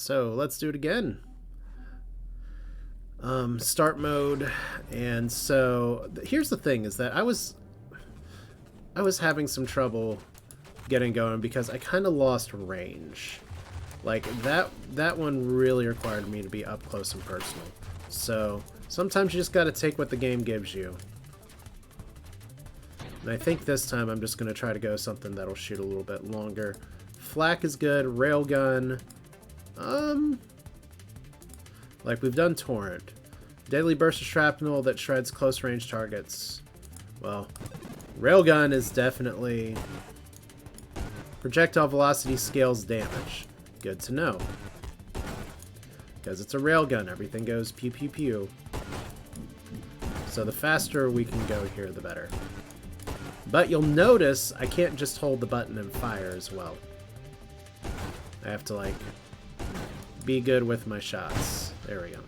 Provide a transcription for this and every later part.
So let's do it again. Start mode. And so here's the thing, is that I was having some trouble getting going because I kind of lost range. Like that one really required me to be up close and personal. So sometimes you just got to take what the game gives you. And I think this time I'm just going to try to go something that'll shoot a little bit longer. Flak is good. Railgun. Like we've done Torrent. Deadly burst of shrapnel that shreds close range targets. Well, Railgun is definitely... Projectile velocity scales damage. Good to know. Because it's a railgun, everything goes pew pew pew. So the faster we can go here, the better. But you'll notice I can't just hold the button and fire as well. I have to, like, be good with my shots. There we go.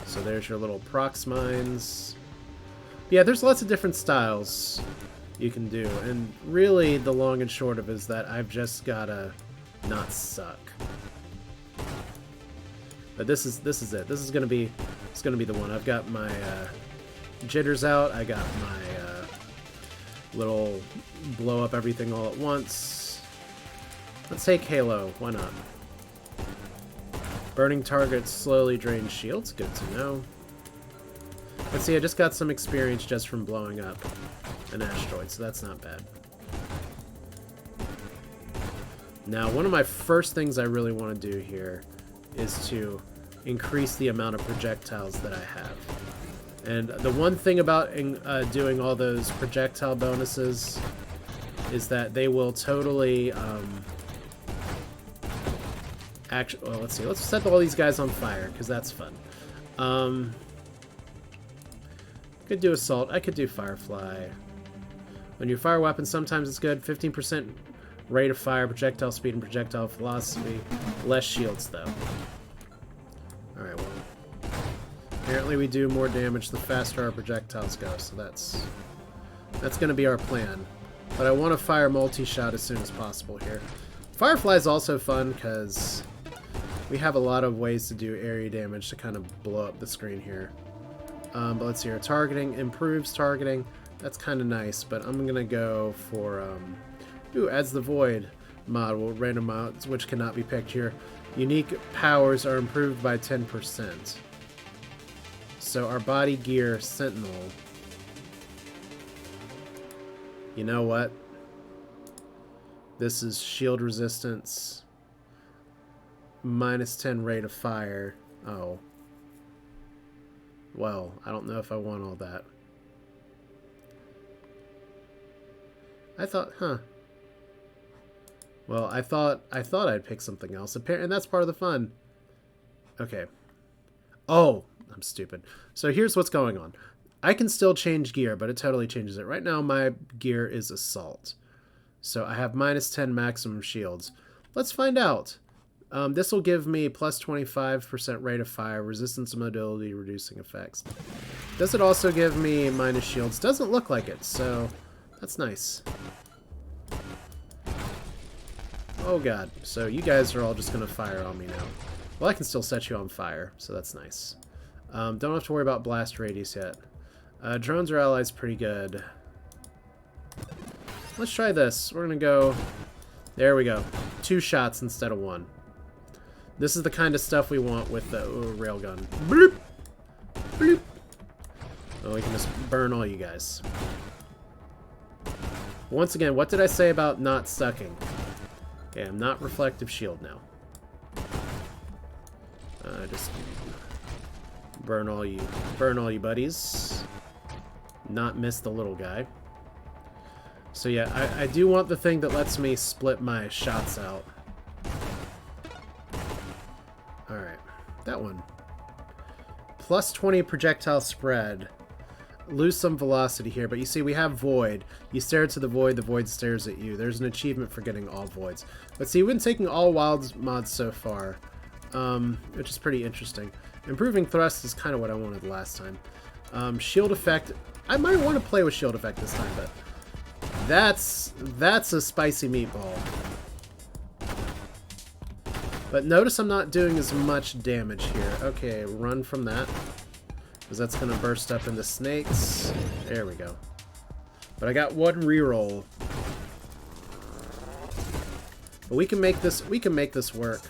So there's your little prox mines. Yeah, there's lots of different styles you can do, and really the long and short of it is that I've just gotta not suck. But this is it. This is gonna be the one. I've got my jitters out. I got my little blow up everything all at once. Let's take Halo. Why not? Burning targets slowly drain shields. Good to know. Let's see. I just got some experience just from blowing up an asteroid, so that's not bad. Now, one of my first things I really want to do here is to increase the amount of projectiles that I have. And the one thing about doing all those projectile bonuses is that they will totally well, let's see. Let's set all these guys on fire, because that's fun. Could do assault. I could do firefly. When you fire weapons, sometimes it's good. 15% rate of fire, projectile speed, and projectile velocity. Less shields, though. Alright, well. Apparently we do more damage the faster our projectiles go, so that's going to be our plan. But I want to fire multi-shot as soon as possible here. Firefly is also fun, because we have a lot of ways to do area damage to kind of blow up the screen here. But let's see here. Targeting improves targeting. That's kind of nice, but I'm going to go for... adds the Void mod. Well, random mods, which cannot be picked here. Unique powers are improved by 10%. So our body gear Sentinel... You know what? This is shield resistance. Minus 10 rate of fire. Oh. Well, I don't know if I want all that. I thought, Well, I thought I'd pick something else. And that's part of the fun. Okay. Oh, I'm stupid. So here's what's going on. I can still change gear, but it totally changes it. Right now, my gear is Assault. So I have minus 10 maximum shields. Let's find out. This will give me plus 25% rate of fire, resistance and mobility reducing effects. Does it also give me minus shields? Doesn't look like it, so that's nice. Oh god, so you guys are all just going to fire on me now. Well, I can still set you on fire, so that's nice. Don't have to worry about blast radius yet. Drones or allies pretty good. Let's try this. We're going to go... There we go. 2 shots instead of 1. This is the kind of stuff we want with the railgun. Bloop! Bloop! Oh, we can just burn all you guys. Once again, what did I say about not sucking? Okay, I'm not reflective shield now. Just burn all you buddies. Not miss the little guy. So yeah, I do want the thing that lets me split my shots out. Alright, that one. Plus 20 projectile spread. Lose some velocity here, but you see we have Void. You stare to the Void stares at you. There's an achievement for getting all Voids. But see, we've been taking all Wilds mods so far, which is pretty interesting. Improving Thrust is kind of what I wanted last time. Shield Effect, I might want to play with Shield Effect this time, but that's a spicy meatball. But notice I'm not doing as much damage here. Okay, run from that. Because that's going to burst up into snakes. There we go. But I got one reroll. But we can make this work.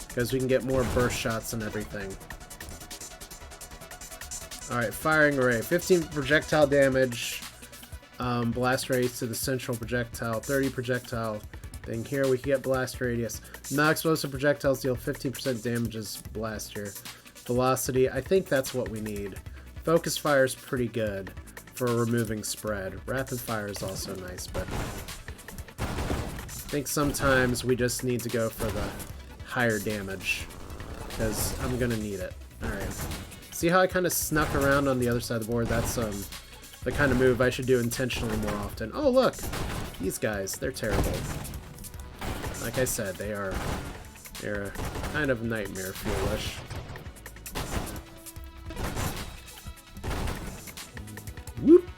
Because we can get more burst shots and everything. Alright, firing array. 15 projectile damage. Blast radius to the central projectile. 30 projectile thing here. We can get blast radius. Non-explosive projectiles deal 15% damage as blast here. Velocity. I think that's what we need. Focus fire is pretty good for removing spread. Rapid fire is also nice, but I think sometimes we just need to go for the higher damage because I'm gonna need it. Alright. See how I kind of snuck around on the other side of the board? That's the kind of move I should do intentionally more often. Oh look! These guys, they're terrible. Like I said, they're a kind of nightmare foolish. Whoop!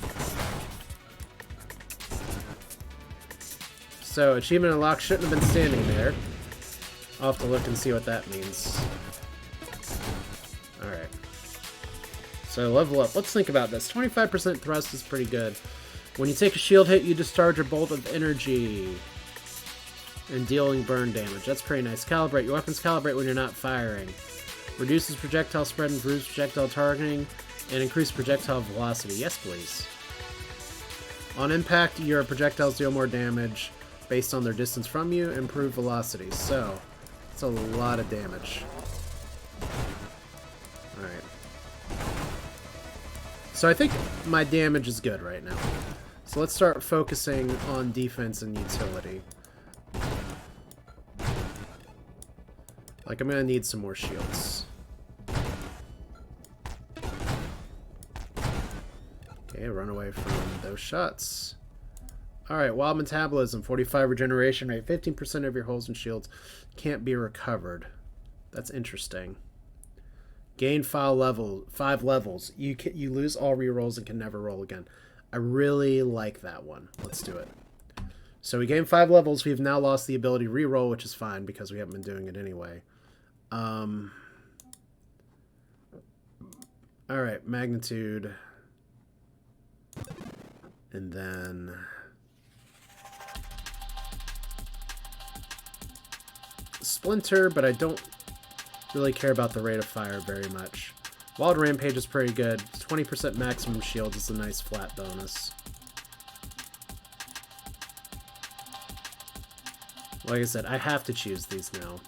So, achievement unlocked shouldn't have been standing there. I'll have to look and see what that means. Alright. So, level up. Let's think about this. 25% thrust is pretty good. When you take a shield hit, you discharge a bolt of energy. And dealing burn damage. That's pretty nice. Calibrate. Your weapons calibrate when you're not firing. Reduces projectile spread, improves projectile targeting, and increase projectile velocity. Yes, please. On impact, your projectiles deal more damage based on their distance from you. Improve velocity. So, it's a lot of damage. Alright. So I think my damage is good right now. So let's start focusing on defense and utility. Like, I'm gonna need some more shields. Okay, run away from those shots. Alright, wild metabolism, 45 regeneration rate, 15% of your hulls and shields can't be recovered. That's interesting. Gain 5 levels. You lose all rerolls and can never roll again. I really like that one. Let's do it. So we gain 5 levels. We've now lost the ability to reroll, which is fine because we haven't been doing it anyway. Alright, magnitude. And then Splinter, but I don't really care about the rate of fire very much. Wild Rampage is pretty good. 20% maximum shield is a nice flat bonus. Like I said, I have to choose these now.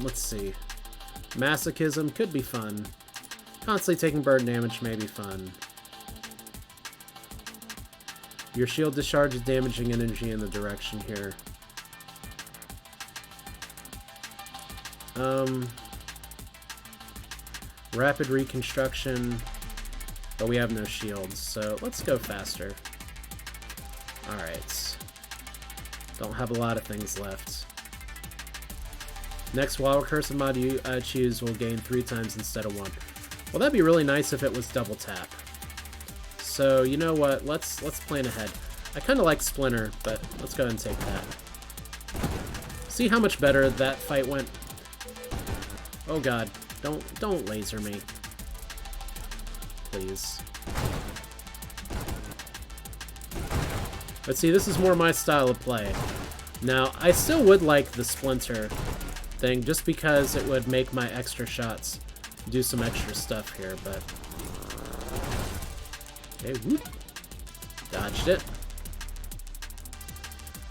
Let's see. Masochism could be fun. Constantly taking burn damage may be fun. Your shield discharges damaging energy in the direction here. Rapid reconstruction, but we have no shields, so let's go faster. Alright. Don't have a lot of things left. Next Wild Recursive mod you choose will gain 3 times instead of 1. Well, that'd be really nice if it was double tap. So, you know what? Let's plan ahead. I kind of like Splinter, but let's go ahead and take that. See how much better that fight went? Oh god, don't laser me. Please. But see, this is more my style of play. Now, I still would like the Splinter thing, just because it would make my extra shots do some extra stuff here, but... Okay, whoop. Dodged it.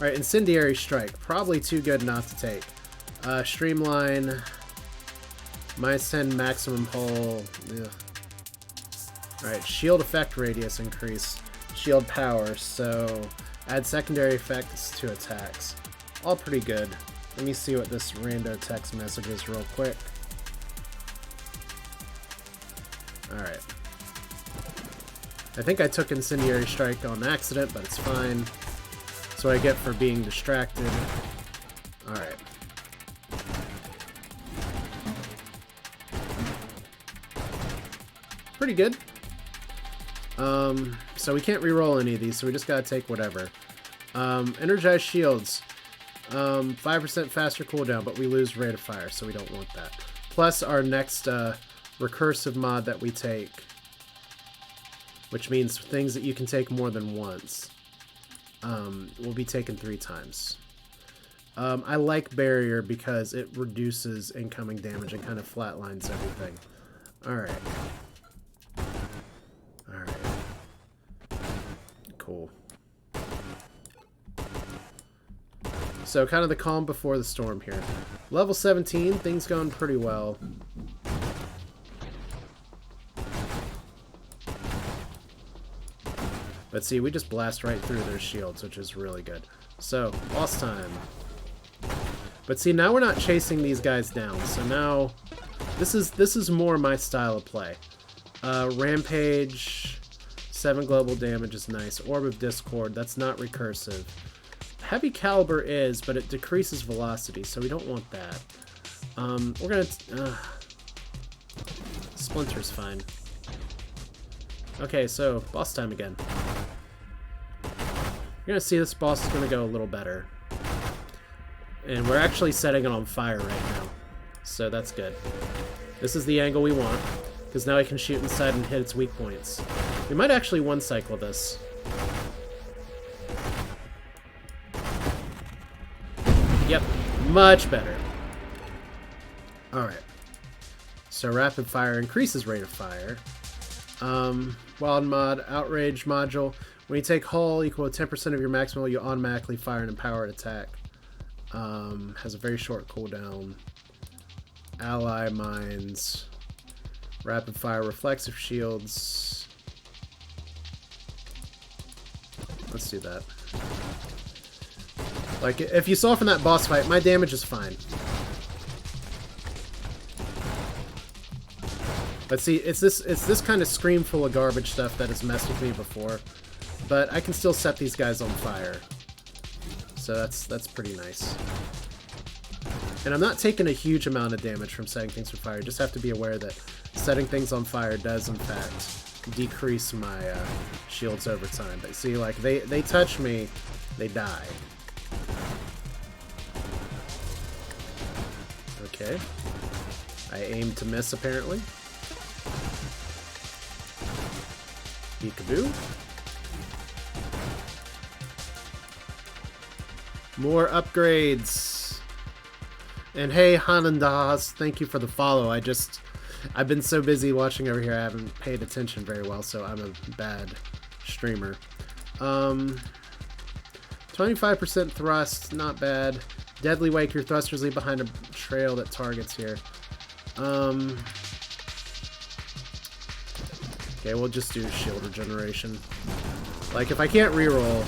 Alright, Incendiary Strike. Probably too good not to take. Streamline. -10 maximum hull. Alright, shield effect radius increase. Shield power, so add secondary effects to attacks. All pretty good. Let me see what this rando text message is real quick. Alright. I think I took Incendiary Strike on accident, but it's fine. That's what I get for being distracted. Alright. Pretty good. So we can't reroll any of these, so we just gotta take whatever. Energized shields. 5% faster cooldown, but we lose rate of fire, so we don't want that. Plus our next recursive mod that we take, which means things that you can take more than once, will be taken 3 times. I like barrier because it reduces incoming damage and kind of flatlines everything. Alright. Alright. Cool. So kind of the calm before the storm here. Level 17, things going pretty well. But see, we just blast right through their shields, which is really good. So, boss time. But see, now we're not chasing these guys down. So now, this is more my style of play. Rampage, 7 global damage is nice. Orb of Discord, that's not recursive. Heavy Caliber is, but it decreases velocity, so we don't want that. We're gonna... Splinter's fine. Okay, so, boss time again. You're gonna see this boss is gonna go a little better. And we're actually setting it on fire right now. So that's good. This is the angle we want, because now I can shoot inside and hit its weak points. We might actually one-cycle this. Yep, much better. Alright. So rapid fire increases rate of fire. Wild mod, outrage module. When you take hull equal to 10% of your maximum, you automatically fire an empowered attack. Has a very short cooldown. Ally mines. Rapid fire reflexive shields. Let's do that. Like, if you saw from that boss fight, my damage is fine. But see, it's this kind of scream full of garbage stuff that has messed with me before. But I can still set these guys on fire. So that's pretty nice. And I'm not taking a huge amount of damage from setting things on fire. You just have to be aware that setting things on fire does, in fact, decrease my shields over time. But see, like, they touch me, they die. Okay. I aim to miss, apparently. Peekaboo. More upgrades. And hey, Hanandas, thank you for the follow. I've been so busy watching over here, I haven't paid attention very well, so I'm a bad streamer. 25% thrust, not bad. Deadly Wake, your thrusters leave behind a trail that targets here. Okay, we'll just do shield regeneration. Like, if I can't reroll,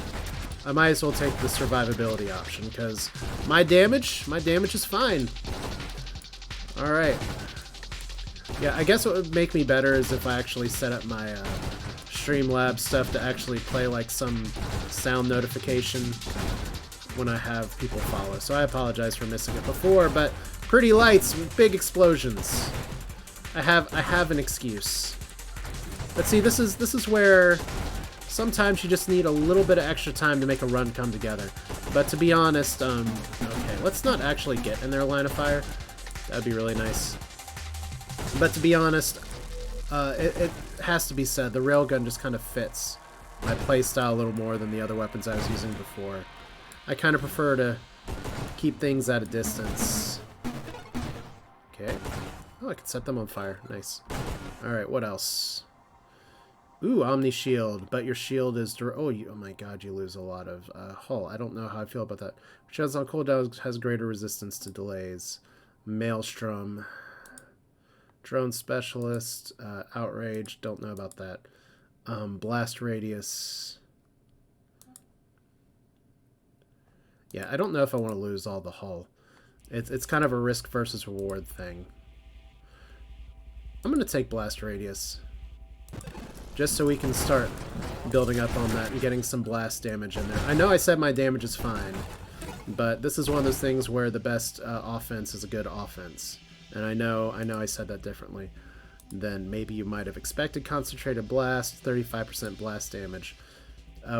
I might as well take the survivability option, because my damage is fine. Alright. Yeah, I guess what would make me better is if I actually set up my Streamlabs stuff to actually play like some sound notification when I have people follow. So I apologize for missing it before, but pretty lights with big explosions. I have an excuse. But see, this is where sometimes you just need a little bit of extra time to make a run come together. But to be honest, okay, let's not actually get in their line of fire. That'd be really nice. But to be honest, it has to be said, the railgun just kind of fits my playstyle a little more than the other weapons I was using before. I kind of prefer to keep things at a distance. Okay. Oh, I can set them on fire. Nice. Alright, what else? Ooh, Omni Shield, but your shield is... oh my god, you lose a lot of hull. I don't know how I feel about that. Shields on cooldown has greater resistance to delays. Maelstrom. Drone Specialist. Outrage, don't know about that. Blast Radius. Yeah, I don't know if I want to lose all the hull. It's kind of a risk versus reward thing. I'm going to take Blast Radius. Just so we can start building up on that and getting some blast damage in there. I know I said my damage is fine, but this is one of those things where the best offense is a good offense. And I know I said that differently than maybe you might have expected. Concentrated Blast, 35% blast damage.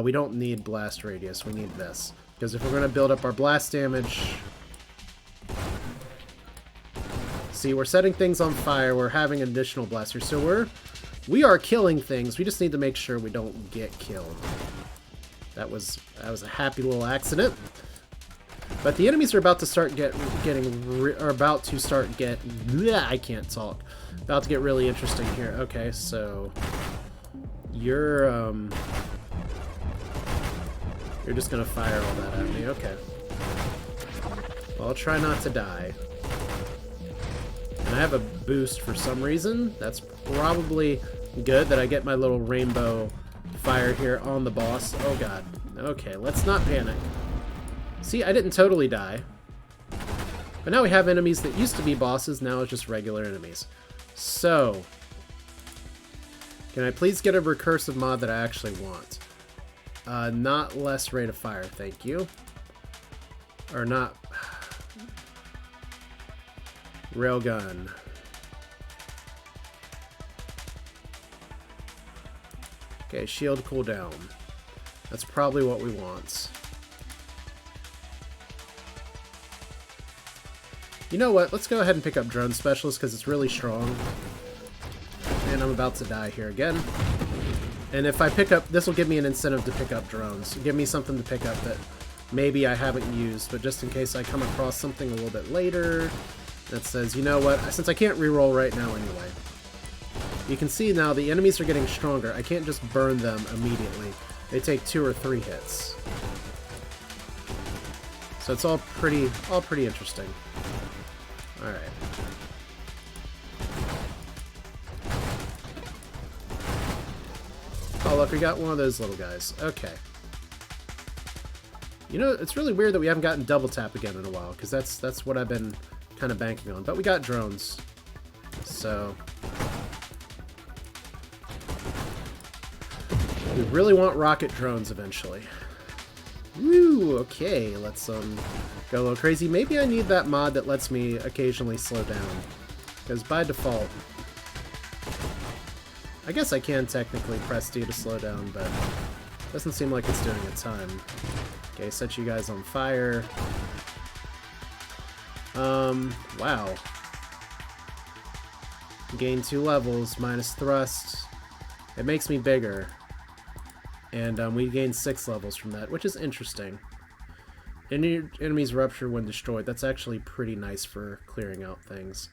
We don't need Blast Radius, we need this. Because if we're going to build up our blast damage... See, we're setting things on fire. We're having additional blasters. So we are killing things. We just need to make sure we don't get killed. That was a happy little accident. But the enemies are about to start about to get really interesting here. Okay, so you're just gonna fire all that at me. Okay. Well, I'll try not to die. And I have a boost for some reason. That's probably good that I get my little rainbow fire here on the boss. Oh god. Okay, let's not panic. See, I didn't totally die. But now we have enemies that used to be bosses, now it's just regular enemies. So, can I please get a recursive mod that I actually want? Not less rate of fire, thank you. Or not... Railgun. Okay, shield cooldown. That's probably what we want. You know what? Let's go ahead and pick up Drone Specialist because it's really strong. And I'm about to die here again. And if I pick up... This will give me an incentive to pick up drones. Give me something to pick up that maybe I haven't used, but just in case I come across something a little bit later that says, you know what? Since I can't reroll right now anyway. You can see now the enemies are getting stronger. I can't just burn them immediately. They take 2 or 3 hits. So it's all pretty interesting. Alright. Oh look, we got one of those little guys. Okay. You know, it's really weird that we haven't gotten double tap again in a while, because that's what I've been kind of banking on. But we got drones. So... we really want rocket drones eventually. Woo! Okay, let's go a little crazy. Maybe I need that mod that lets me occasionally slow down. Because by default... I guess I can technically press D to slow down, but it doesn't seem like it's doing a ton. Okay, set you guys on fire. Wow. Gain 2 levels, minus thrust. It makes me bigger. And we gain 6 levels from that, which is interesting. Enemies rupture when destroyed. That's actually pretty nice for clearing out things.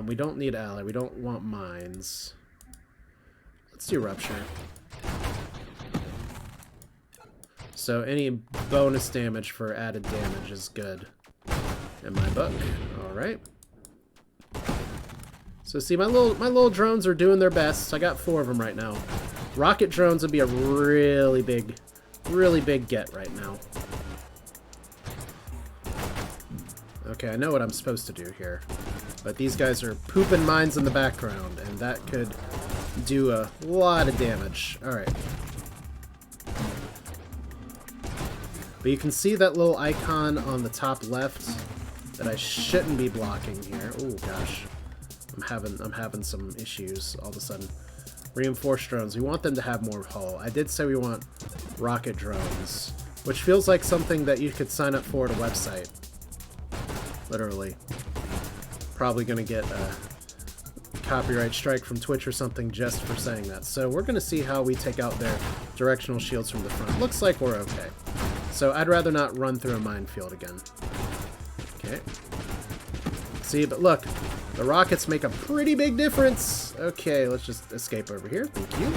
We don't need ally. We don't want mines. Let's do rupture. So any bonus damage for added damage is good in my book. Alright. So see, my little drones are doing their best. I got 4 of them right now. Rocket drones would be a really big get right now. Okay, I know what I'm supposed to do here. But these guys are pooping mines in the background, and that could do a lot of damage. Alright. But you can see that little icon on the top left that I shouldn't be blocking here. Oh gosh. I'm having some issues all of a sudden. Reinforced drones. We want them to have more hull. I did say we want rocket drones, which feels like something that you could sign up for at a website. Literally. Probably gonna get a copyright strike from Twitch or something just for saying that. So we're gonna see how we take out their directional shields from the front. Looks like we're okay. So I'd rather not run through a minefield again. Okay. See, but look, the rockets make a pretty big difference. Okay, let's just escape over here. Thank you.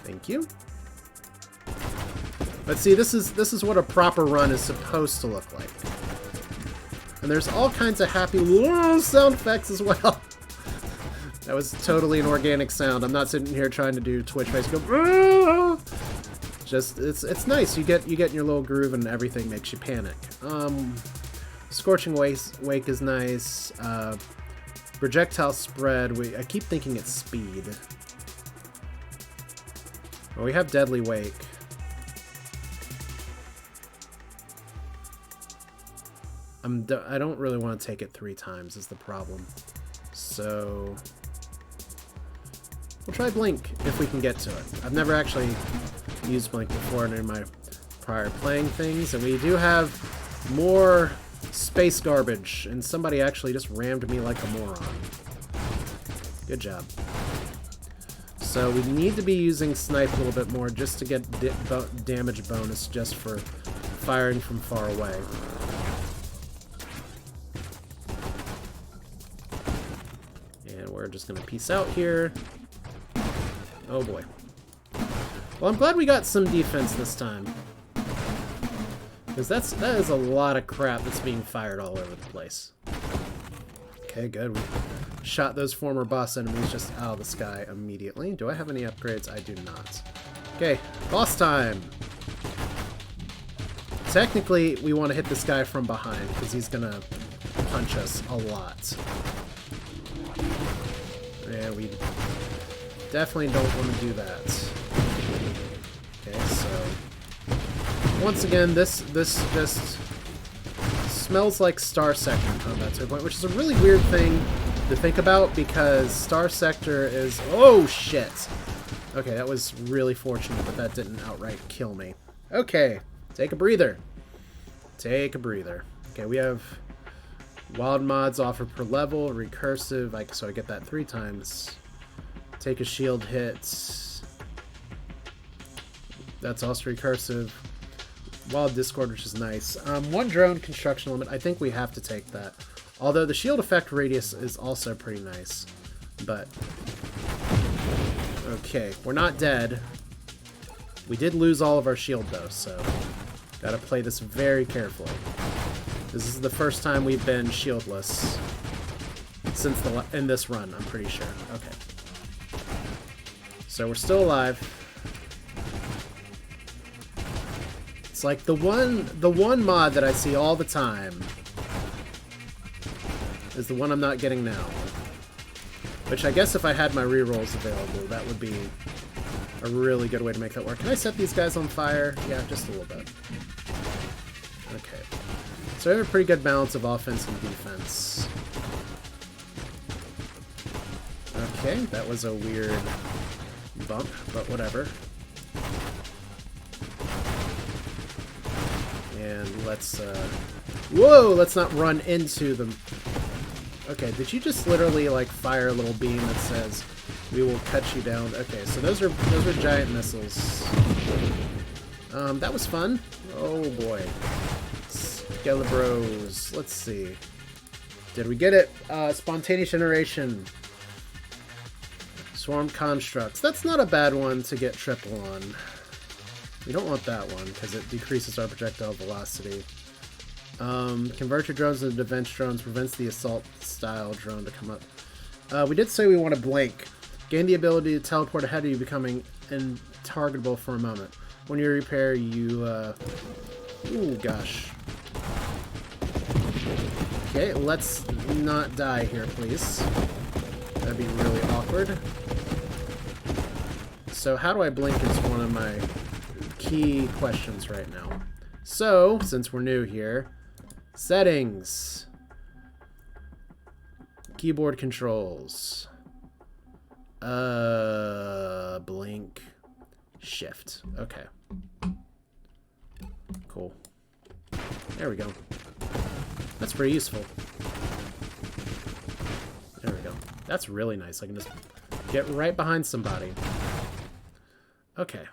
Thank you. But see, this is what a proper run is supposed to look like. And there's all kinds of happy little sound effects as well. That was totally an organic sound. I'm not sitting here trying to do Twitch face go. Aah! Just it's nice. You get in your little groove and everything makes you panic. Scorching Wake is nice. Projectile spread. I keep thinking it's speed. Well, we have Deadly Wake. I don't really want to take it 3 times is the problem. So we'll try Blink if we can get to it. I've never actually used Blink before in my prior playing things, and we do have more space garbage, and somebody actually just rammed me like a moron. Good job. So we need to be using snipe a little bit more just to get damage bonus just for firing from far away. And we're just going to peace out here. Oh boy. Well, I'm glad we got some defense this time. Because that is a lot of crap that's being fired all over the place. Okay, good. We shot those former boss enemies just out of the sky immediately. Do I have any upgrades? I do not. Okay, boss time! Technically, we want to hit this guy from behind, because he's going to punch us a lot. Yeah, we definitely don't want to do that. Okay, so... once again, this just smells like Star Sector combat to a point, which is a really weird thing to think about, because Star Sector is... oh, shit! Okay, that was really fortunate, but that didn't outright kill me. Okay, take a breather. Take a breather. Okay, we have wild mods offered per level, recursive, so I get that 3 times. Take a shield hit. That's also recursive. Wild Discord, which is nice. 1 drone construction limit. I think we have to take that. Although the shield effect radius is also pretty nice. But... okay, we're not dead. We did lose all of our shield, though, so... gotta play this very carefully. This is the first time we've been shieldless since in this run, I'm pretty sure. Okay. So we're still alive. It's like the one mod that I see all the time is the one I'm not getting now. Which I guess if I had my rerolls available, that would be a really good way to make that work. Can I set these guys on fire? Yeah, just a little bit. Okay. So we have a pretty good balance of offense and defense. Okay, that was a weird bump, but whatever. And let's, whoa! Let's not run into them. Okay, did you just literally, like, fire a little beam that says, we will cut you down? Okay, so those are giant missiles. That was fun. Oh, boy. Skelebros. Let's see. Did we get it? Spontaneous generation. Swarm constructs. That's not a bad one to get triple on. We don't want that one, because it decreases our projectile velocity. Convert your drones into defense drones. Prevents the assault-style drone to come up. We did say we want to blink. Gain the ability to teleport ahead of you, becoming intargetable for a moment. When you repair, you... ooh, gosh. Okay, let's not die here, please. That'd be really awkward. So, how do I blink is one of my key questions right now. So, since we're new here, settings. Keyboard controls. Blink. Shift. Okay. Cool. There we go. That's pretty useful. There we go. That's really nice. I can just get right behind somebody. Okay.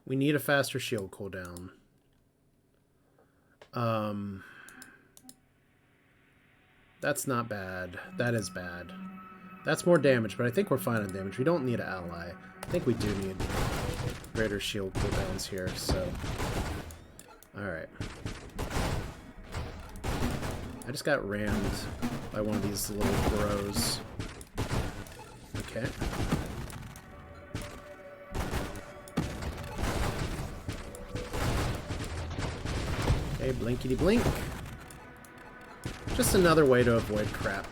We need a faster shield cooldown. That's not bad. That is bad. That's more damage, but I think we're fine on damage. We don't need an ally. I think we do need greater shield cooldowns here, so... alright. I just got rammed by one of these little bros. Okay. Okay, blinkety blink. Just another way to avoid crap.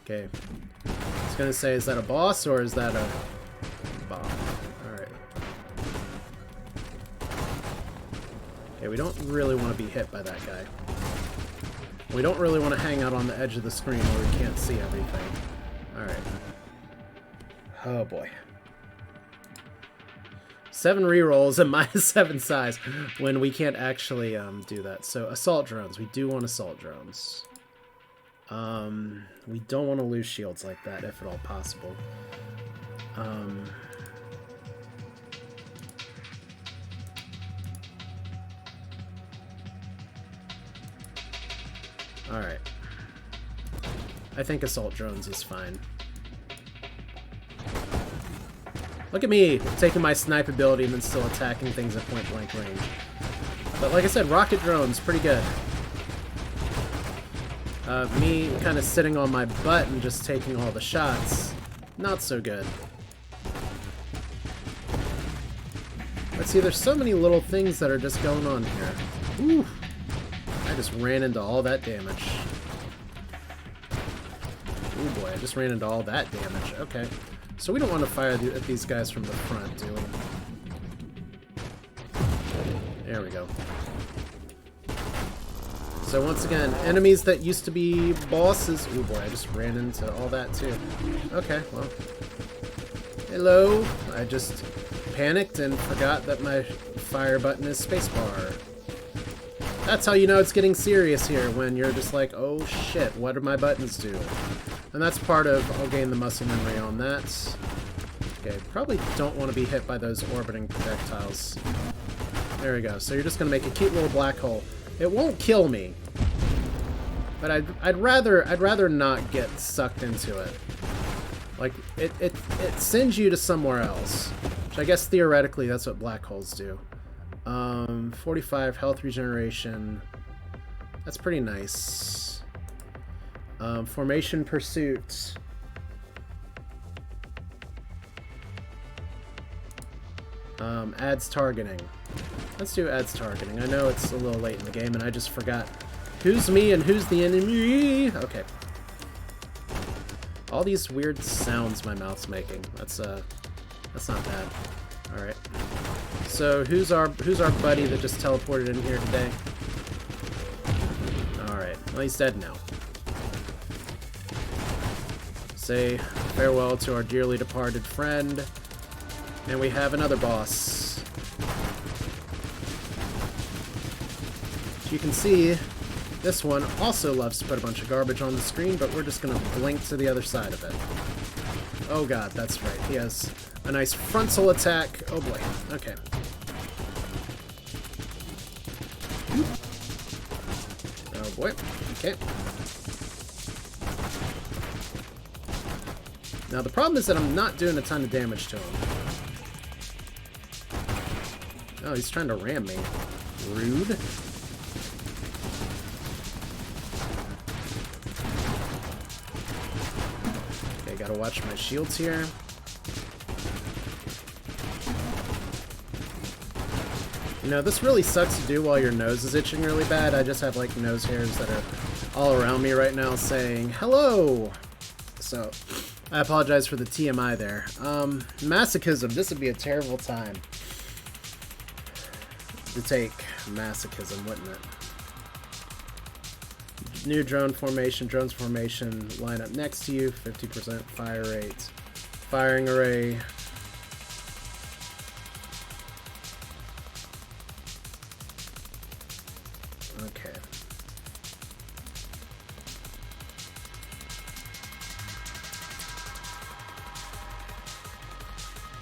Okay. I was gonna say, is that a boss or is that a bomb? Alright. Okay, we don't really want to be hit by that guy. We don't really want to hang out on the edge of the screen where we can't see everything. Alright. Oh boy. 7 rerolls and -7 size when we can't actually do that. So assault drones. We do want assault drones. We don't want to lose shields like that if at all possible. Alright. I think assault drones is fine. Look at me, taking my snipe ability and then still attacking things at point-blank range. But like I said, rocket drones, pretty good. Me kind of sitting on my butt and just taking all the shots, not so good. Let's see, there's so many little things that are just going on here. Ooh, I just ran into all that damage. Oh boy, I just ran into all that damage. Okay. So we don't want to fire at these guys from the front, do we? There we go. So once again, enemies that used to be bosses... Oh boy, I just ran into all that too. Okay, well. Hello. I just panicked and forgot that my fire button is spacebar. That's how you know it's getting serious here, when you're just like, oh shit, what do my buttons do? And that's part of, I'll gain the muscle memory on that. Okay, probably don't want to be hit by those orbiting projectiles. There we go. So you're just going to make a cute little black hole. It won't kill me, but I'd rather not get sucked into it. Like, it sends you to somewhere else, which I guess theoretically that's what black holes do. 45 health regeneration. That's pretty nice. Formation pursuit. Adds targeting. Let's do adds targeting. I know it's a little late in the game and I just forgot who's me and who's the enemy. Okay. All these weird sounds my mouth's making. That's not bad. Alright. So who's our buddy that just teleported in here today? Alright. Well, he's dead now. Say farewell to our dearly departed friend. And we have another boss. As you can see, this one also loves to put a bunch of garbage on the screen, but we're just going to blink to the other side of it. Oh god, that's right. He has a nice frontal attack. Oh boy. Okay. Oh boy. Okay. Now the problem is that I'm not doing a ton of damage to him. Oh, he's trying to ram me. Rude. Okay, gotta watch my shields here. You know, this really sucks to do while your nose is itching really bad. I just have, like, nose hairs that are all around me right now saying, hello! So, I apologize for the TMI there. Masochism. This would be a terrible time to take masochism, wouldn't it? New drone formation, drones formation, line up next to you, 50% fire rate, firing array. Okay.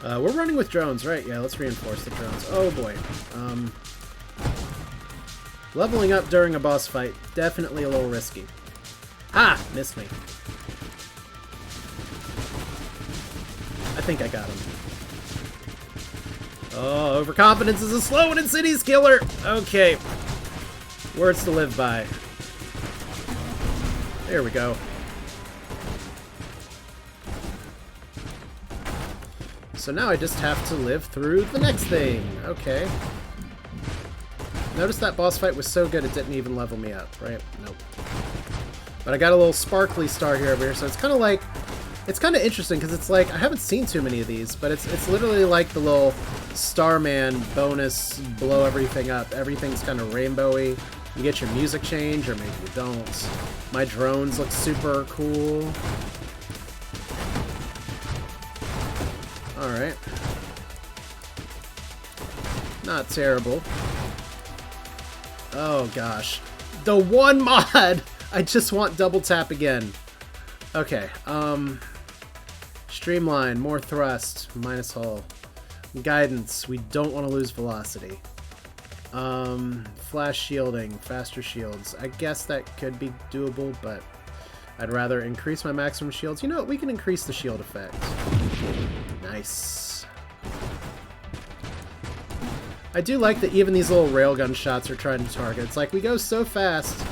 We're running with drones, right? Yeah, let's reinforce the drones. Oh boy. Leveling up during a boss fight, definitely a little risky. Ah! Missed me. I think I got him. Oh, overconfidence is a slow and insidious killer! Okay. Words to live by. There we go. So now I just have to live through the next thing. Okay. Notice that boss fight was so good it didn't even level me up, right? Nope. But I got a little sparkly star here over here, so it's kind of like... It's kind of interesting, because it's like... I haven't seen too many of these, but it's literally like the little Starman bonus blow everything up. Everything's kind of rainbowy. You get your music change, or maybe you don't. My drones look super cool. Alright. Not terrible. Oh gosh. The one mod! I just want double tap again. Okay, streamline, more thrust, minus hull. Guidance, we don't want to lose velocity. Flash shielding, faster shields. I guess that could be doable, but I'd rather increase my maximum shields. You know what, we can increase the shield effect. Nice. I do like that even these little railgun shots are trying to target. It's like we go so fast,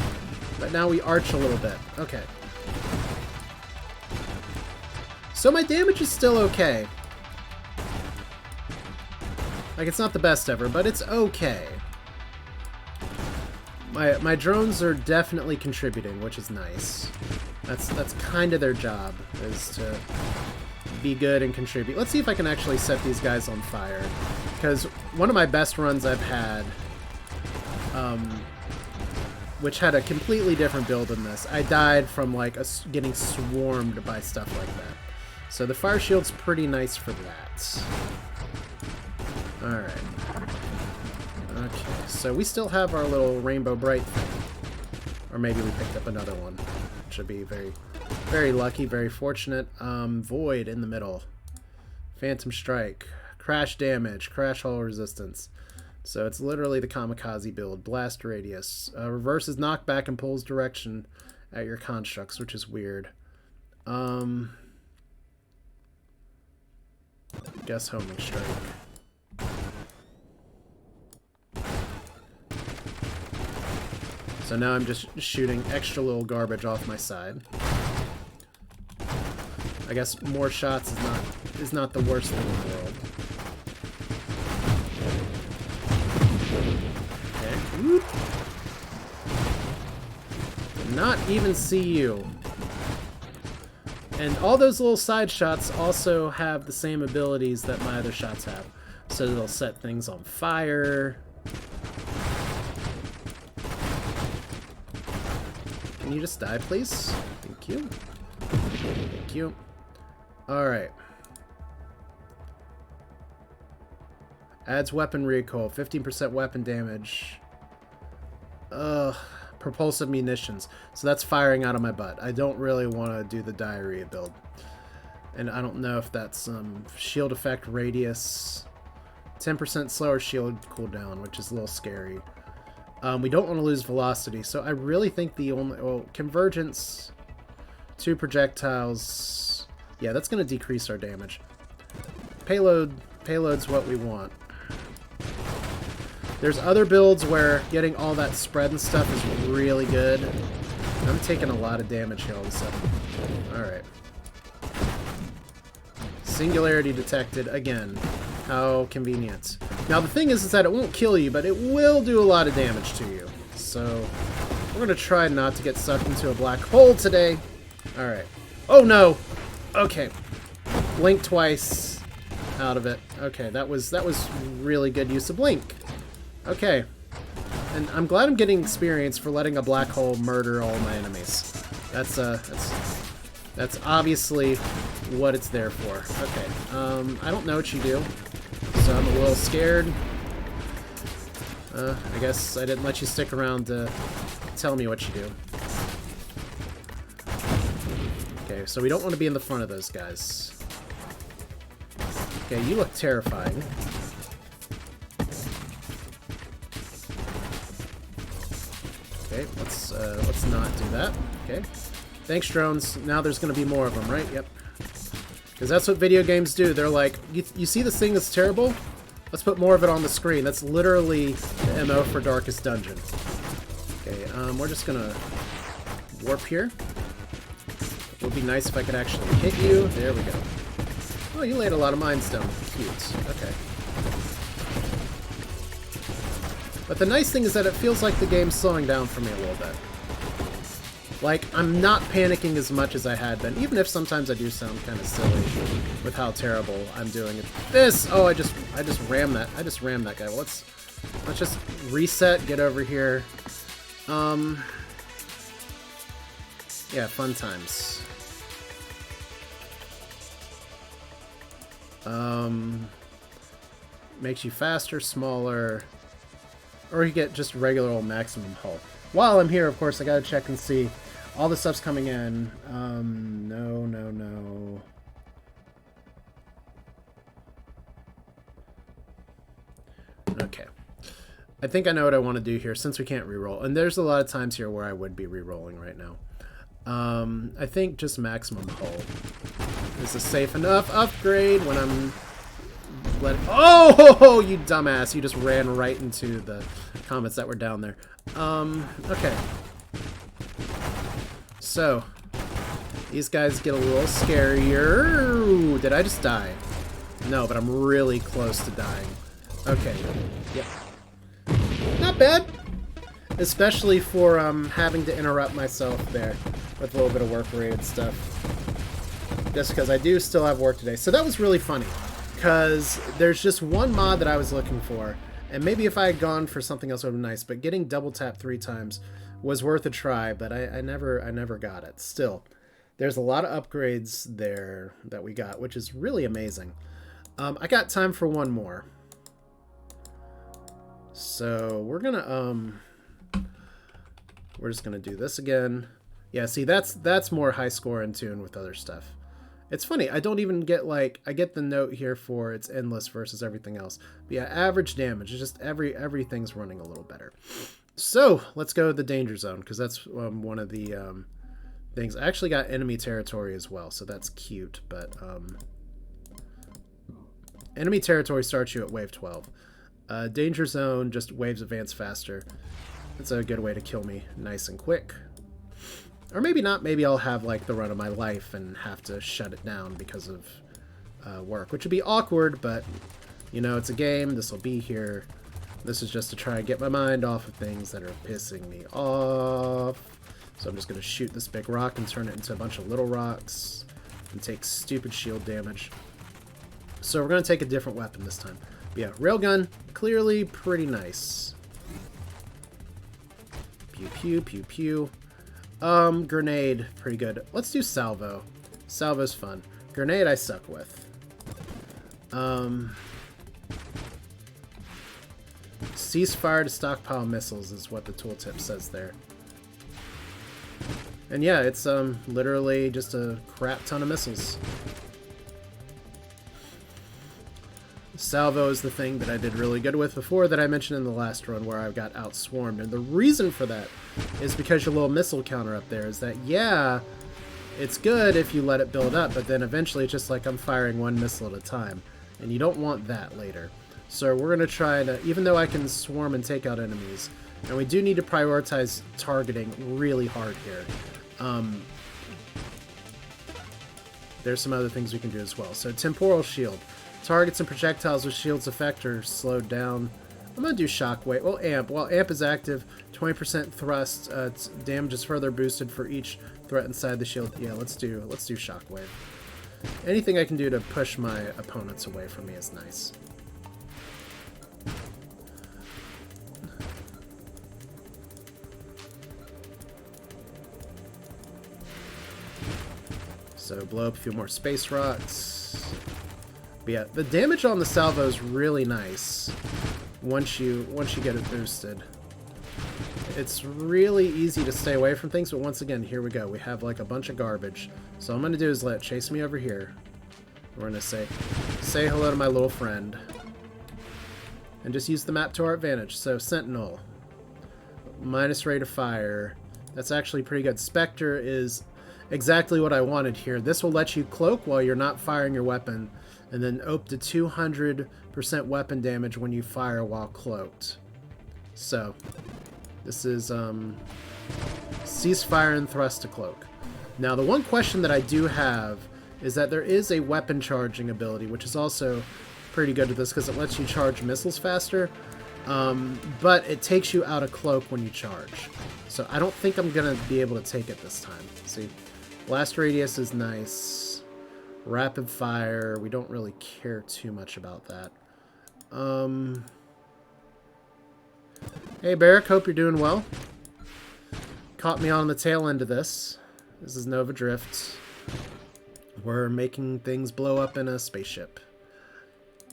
but now we arch a little bit. Okay. So my damage is still okay. Like, it's not the best ever, but it's okay. My drones are definitely contributing, which is nice. That's kind of their job, is to be good and contribute. Let's see if I can actually set these guys on fire. Because one of my best runs I've had, which had a completely different build than this, I died from, like, getting swarmed by stuff like that. So the fire shield's pretty nice for that. Alright. Okay, so we still have our little Rainbow Bright thing. Or maybe we picked up another one. Should be very, very lucky, very fortunate. Void in the middle. Phantom Strike. Crash damage. Crash hull resistance. So it's literally the kamikaze build. Blast radius. Reverses knockback and pulls direction at your constructs, which is weird. Guess homing strike. So now I'm just shooting extra little garbage off my side. I guess more shots is not the worst thing in the world. Okay. Whoop. Did not even see you. And all those little side shots also have the same abilities that my other shots have. So they'll set things on fire. Can you just die, please? Thank you. Thank you. Alright. Adds weapon recoil, 15% weapon damage. Propulsive munitions. So that's firing out of my butt. I don't really want to do the diarrhea build. And I don't know if that's shield effect radius. 10% slower shield cooldown, which is a little scary. We don't want to lose velocity, so I really think the only... Well, convergence, 2 projectiles... Yeah, that's going to decrease our damage. Payload's what we want. There's other builds where getting all that spread and stuff is really good. I'm taking a lot of damage here all of a sudden. Alright. Singularity detected again. How convenient. Now the thing is that it won't kill you, but it will do a lot of damage to you. So we're going to try not to get sucked into a black hole today. Alright. Oh no! Okay. Blink twice out of it. Okay, that was really good use of blink. Okay. And I'm glad I'm getting experience for letting a black hole murder all my enemies. That's obviously what it's there for. Okay. I don't know what you do, so I'm a little scared. I guess I didn't let you stick around to tell me what you do. Okay, so we don't want to be in the front of those guys. Okay, you look terrifying. Okay, let's not do that. Okay. Thanks, drones. Now there's going to be more of them, right? Yep. Because that's what video games do. They're like, you see this thing that's terrible? Let's put more of it on the screen. That's literally the MO for Darkest Dungeon. Okay, we're just going to warp here. It would be nice if I could actually hit you. There we go. Oh, you laid a lot of mines down. Cute. Okay. But the nice thing is that it feels like the game's slowing down for me a little bit. Like, I'm not panicking as much as I had been, even if sometimes I do sound kind of silly with how terrible I'm doing it. This! Oh, I just rammed that. I just rammed that guy. Well, let's just reset, get over here. Yeah, fun times. Makes you faster, smaller, or you get just regular old maximum hull. While I'm here, of course, I gotta check and see all the stuff's coming in. No. Okay. I think I know what I want to do here since we can't reroll. And there's a lot of times here where I would be rerolling right now. I think just maximum hull is a safe enough upgrade when I'm Oh, you dumbass. You just ran right into the comments that were down there. Okay. So, these guys get a little scarier. Ooh, did I just die? No, but I'm really close to dying. Okay. Yep. Not bad. Especially for having to interrupt myself there with a little bit of work-related stuff. Just because I do still have work today. So that was really funny. Because there's just one mod that I was looking for. And maybe if I had gone for something else, it would have been nice. But getting double tap 3 times was worth a try. But I never got it. Still, there's a lot of upgrades there that we got, which is really amazing. I got time for one more. So we're gonna we're just gonna do this again. Yeah, see, that's more high score in tune with other stuff. It's funny, I don't even get, like, I get the note here for it's endless versus everything else. But yeah, average damage, it's just everything's running a little better. So let's go to the danger zone, because that's one of the things. I actually got enemy territory as well, so that's cute. But enemy territory starts you at wave 12. Danger zone, just waves advance faster. It's a good way to kill me nice and quick. Or maybe not. Maybe I'll have, like, the run of my life and have to shut it down because of work, which would be awkward, but, you know, it's a game. This will be here. This is just to try and get my mind off of things that are pissing me off. So I'm just going to shoot this big rock and turn it into a bunch of little rocks and take stupid shield damage. So we're going to take a different weapon this time. But yeah, railgun, clearly pretty nice. Pew, pew, pew, pew. Grenade, pretty good. Let's do salvo. Salvo's fun. Grenade I suck with. Ceasefire to stockpile missiles is what the tooltip says there. And yeah, it's literally just a crap ton of missiles. Salvo is the thing that I did really good with before that I mentioned in the last run where I got outswarmed. And the reason for that is because your little missile counter up there is that, yeah, it's good if you let it build up, but then eventually it's just like I'm firing one missile at a time. And you don't want that later. So we're going to try to, even though I can swarm and take out enemies, and we do need to prioritize targeting really hard here. There's some other things we can do as well. So temporal shield. Targets and projectiles with shield's effect are slowed down. I'm going to do shockwave. Well, amp. While amp is active, 20% thrust. Damage is further boosted for each threat inside the shield. Yeah, let's do shockwave. Anything I can do to push my opponents away from me is nice. So blow up a few more space rocks. But yeah, the damage on the salvo is really nice once you get it boosted. It's really easy to stay away from things, but once again, here we go. We have like a bunch of garbage. So all I'm going to do is let it chase me over here. We're going to say hello to my little friend. And just use the map to our advantage. So Sentinel. Minus rate of fire. That's actually pretty good. Spectre is exactly what I wanted here. This will let you cloak while you're not firing your weapon. And then up to 200% weapon damage when you fire while cloaked. So, this is ceasefire and thrust to cloak. Now, the one question that I do have is that there is a weapon charging ability, which is also pretty good at this because it lets you charge missiles faster. But it takes you out of cloak when you charge. So I don't think I'm going to be able to take it this time. See, blast radius is nice. Rapid fire, we don't really care too much about that. Hey Barrick, hope you're doing well. Caught me on the tail end of this. This is Nova Drift. We're making things blow up in a spaceship.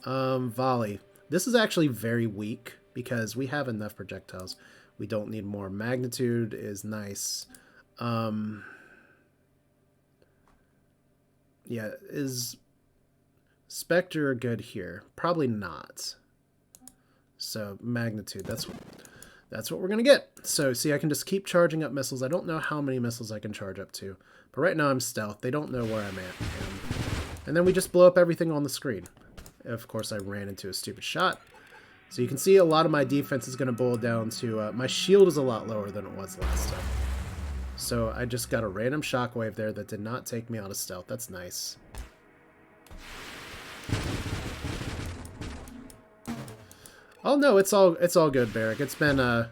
Volley. This is actually very weak because we have enough projectiles. We don't need more. Magnitude is nice. Yeah, is Spectre good here? Probably not. So magnitude, that's what we're gonna get. So see, I can just keep charging up missiles. I don't know how many missiles I can charge up to, but right now I'm stealth. They don't know where I'm at, and then we just blow up everything on the screen. Of course, I ran into a stupid shot. So you can see a lot of my defense is going to boil down to my shield is a lot lower than it was last time. So I just got a random shockwave there that did not take me out of stealth. That's nice. Oh no, it's all good, Barrick. It's been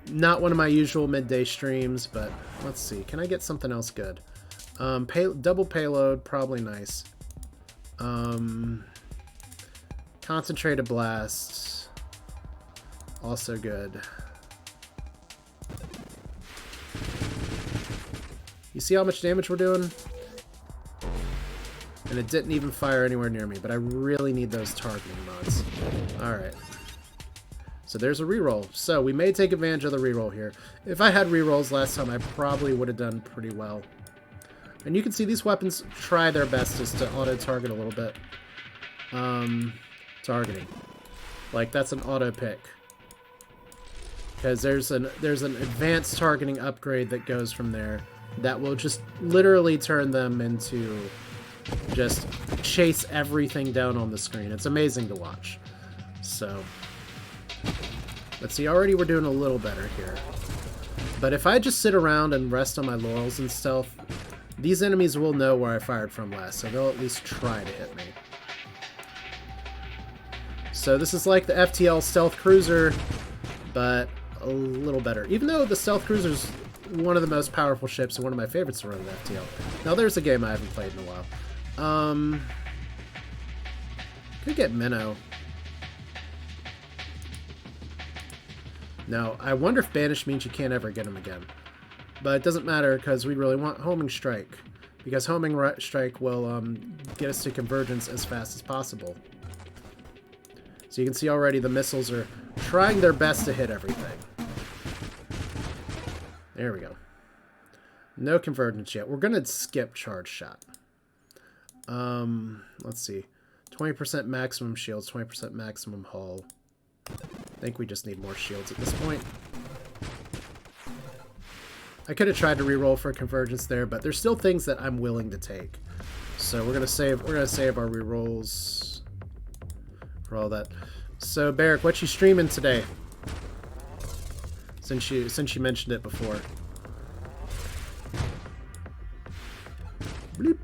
not one of my usual midday streams, but let's see. Can I get something else good? Double payload, probably nice. Concentrated blast, also good. You see how much damage we're doing? And it didn't even fire anywhere near me, but I really need those targeting mods. Alright. So there's a reroll. So we may take advantage of the reroll here. If I had rerolls last time, I probably would have done pretty well. And you can see these weapons try their best just to auto-target a little bit. Targeting. Like, that's an auto-pick. Because there's an advanced targeting upgrade that goes from there that will just literally turn them into just chase everything down on the screen. It's amazing to watch. So, let's see, already we're doing a little better here. But if I just sit around and rest on my laurels and stealth, these enemies will know where I fired from last, so they'll at least try to hit me. So this is like the FTL Stealth Cruiser, but a little better. Even though the Stealth Cruiser is one of the most powerful ships and one of my favorites to run in FTL. Now there's a game I haven't played in a while. Could get Minnow. Now, I wonder if Banish means you can't ever get him again. But it doesn't matter because we really want Homing Strike. Because Homing Strike will get us to convergence as fast as possible. So you can see already the missiles are trying their best to hit everything. There we go. No convergence yet. We're going to skip Charge Shot. Let's see. 20% maximum shields, 20% maximum hull. I think we just need more shields at this point. I could have tried to reroll for convergence there, but there's still things that I'm willing to take. So we're gonna save our rerolls for all that. So Barrick, what you streaming today? Since you mentioned it before. Bleep.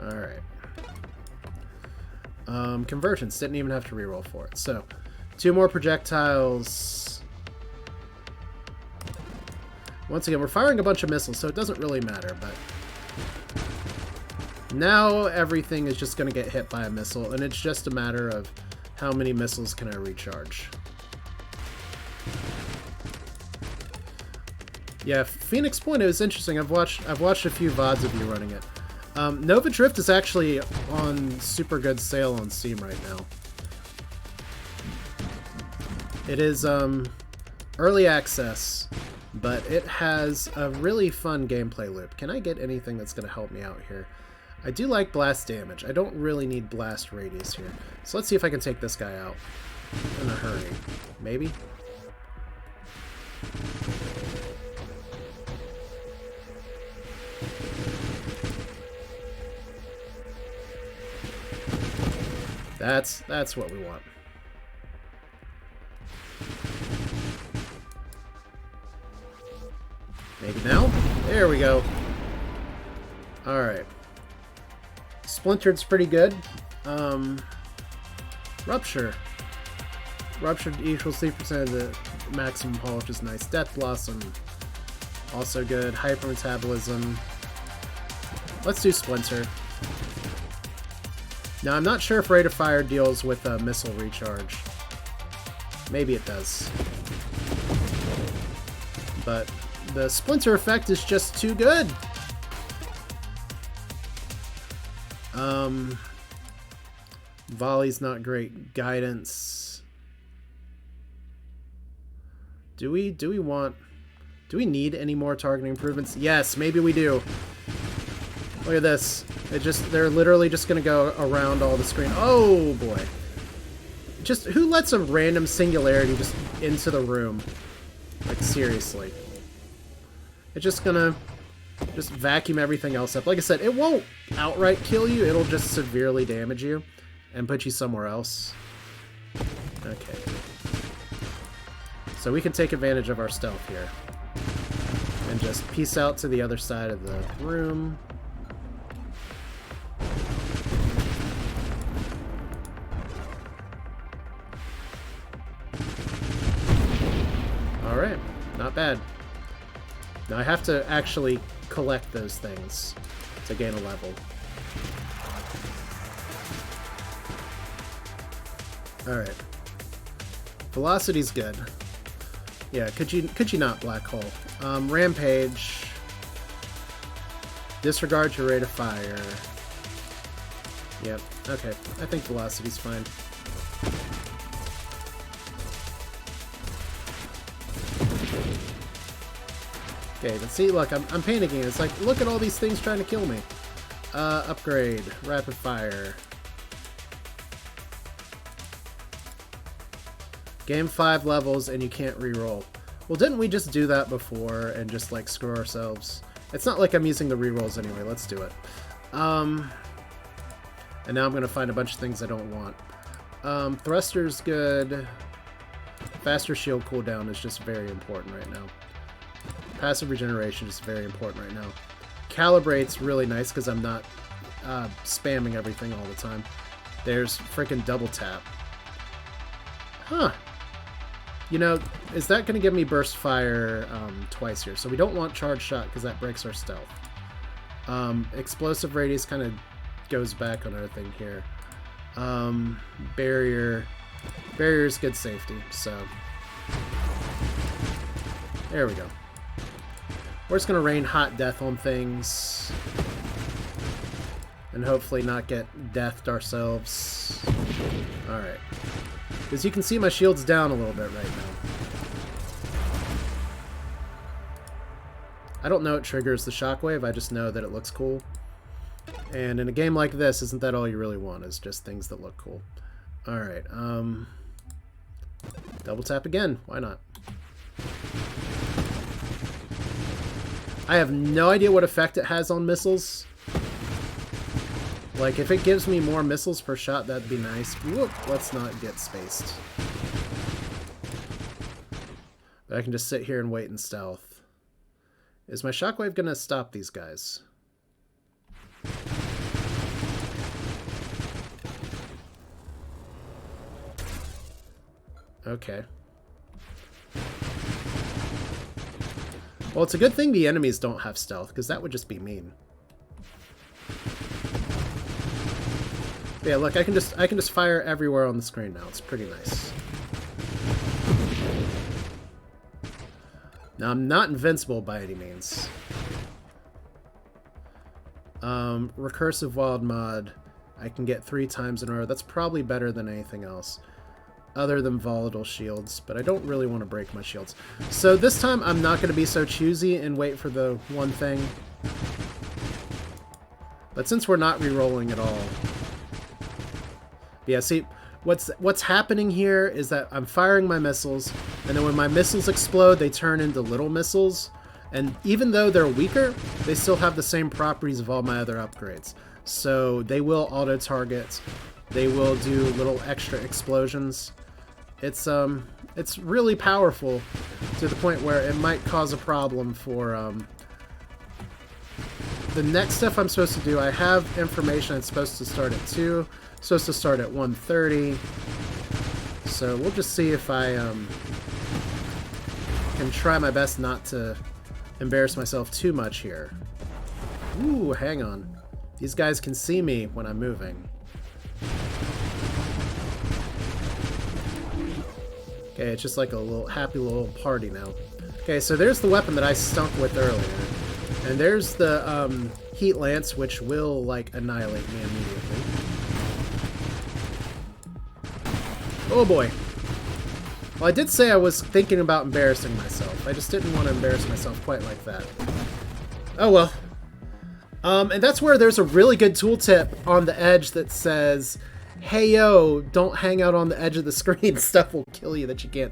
Alright. Convergence. Didn't even have to reroll for it. So, 2 more projectiles. Once again, we're firing a bunch of missiles, so it doesn't really matter, but... Now everything is just going to get hit by a missile, and it's just a matter of how many missiles can I recharge. Yeah, Phoenix Point, it was interesting. I've watched a few VODs of you running it. Nova Drift is actually on super good sale on Steam right now. It is early access, but it has a really fun gameplay loop. Can I get anything that's going to help me out here? I do like blast damage. I don't really need blast radius here. So let's see if I can take this guy out in a hurry. Maybe? That's what we want. Maybe now? There we go. Alright. Splintered's pretty good. Rupture. Ruptured equals 3% of the maximum hull, which is nice. Death Blossom. Also good. Hypermetabolism. Let's do Splinter. Now, I'm not sure if Rate of Fire deals with a missile recharge. Maybe it does. But The splinter effect is just too good. Volley's not great. Guidance. Do we need any more targeting improvements? Yes, maybe we do. Look at this. They're literally just gonna go around all the screen. Oh boy. Just who lets a random singularity just into the room? Like seriously. It's just gonna vacuum everything else up. Like I said, it won't outright kill you, it'll just severely damage you and put you somewhere else. Okay. So we can take advantage of our stealth here. And just peace out to the other side of the room. Alright, not bad. Now I have to actually collect those things to gain a level. Alright. Velocity's good. Yeah, could you not black hole? Rampage. Disregard your rate of fire. Yep, okay. I think velocity's fine. Okay, but see, look, I'm panicking. It's like, look at all these things trying to kill me. Upgrade. Rapid fire. Game 5 levels and you can't reroll. Well, didn't we just do that before and just, like, screw ourselves? It's not like I'm using the rerolls anyway. Let's do it. And now I'm going to find a bunch of things I don't want. Thruster's good. Faster shield cooldown is just very important right now. Passive regeneration is very important right now. Calibrate's really nice because I'm not spamming everything all the time. There's freaking double tap. Huh. You know, is that going to give me burst fire twice here? So we don't want charge shot because that breaks our stealth. Explosive radius kind of goes back on our thing here. Barrier. Barrier's good safety, so. There we go. We're just going to rain hot death on things. And hopefully not get deathed ourselves. Alright. As you can see, my shield's down a little bit right now. I don't know it triggers the shockwave, I just know that it looks cool. And in a game like this, isn't that all you really want, is just things that look cool. Alright, double tap again, why not? I have no idea what effect it has on missiles. Like, if it gives me more missiles per shot, that'd be nice. Whoop, let's not get spaced. But I can just sit here and wait in stealth. Is my shockwave gonna stop these guys? Okay. Well, it's a good thing the enemies don't have stealth, because that would just be mean. Yeah, look, I can just fire everywhere on the screen now. It's pretty nice. Now, I'm not invincible by any means. Recursive wild mod, I can get 3 times in a row. That's probably better than anything else, other than volatile shields, but I don't really want to break my shields. So this time, I'm not going to be so choosy and wait for the one thing. But since we're not re-rolling at all... Yeah, see, what's happening here is that I'm firing my missiles, and then when my missiles explode, they turn into little missiles, and even though they're weaker, they still have the same properties of all my other upgrades. So they will auto-target, they will do little extra explosions. It's really powerful to the point where it might cause a problem for the next stuff I'm supposed to do. I have information it's supposed to start at 2. Supposed to start at 1:30, so we'll just see if I can try my best not to embarrass myself too much here. Ooh, hang on. These guys can see me when I'm moving. Okay, it's just like a little happy little party now. Okay, so there's the weapon that I stunk with earlier. And there's the heat lance, which will, like, annihilate me immediately. Oh boy. Well, I did say I was thinking about embarrassing myself. I just didn't want to embarrass myself quite like that. Oh well. And that's where there's a really good tooltip on the edge that says, hey yo, don't hang out on the edge of the screen. Stuff will kill you that you can't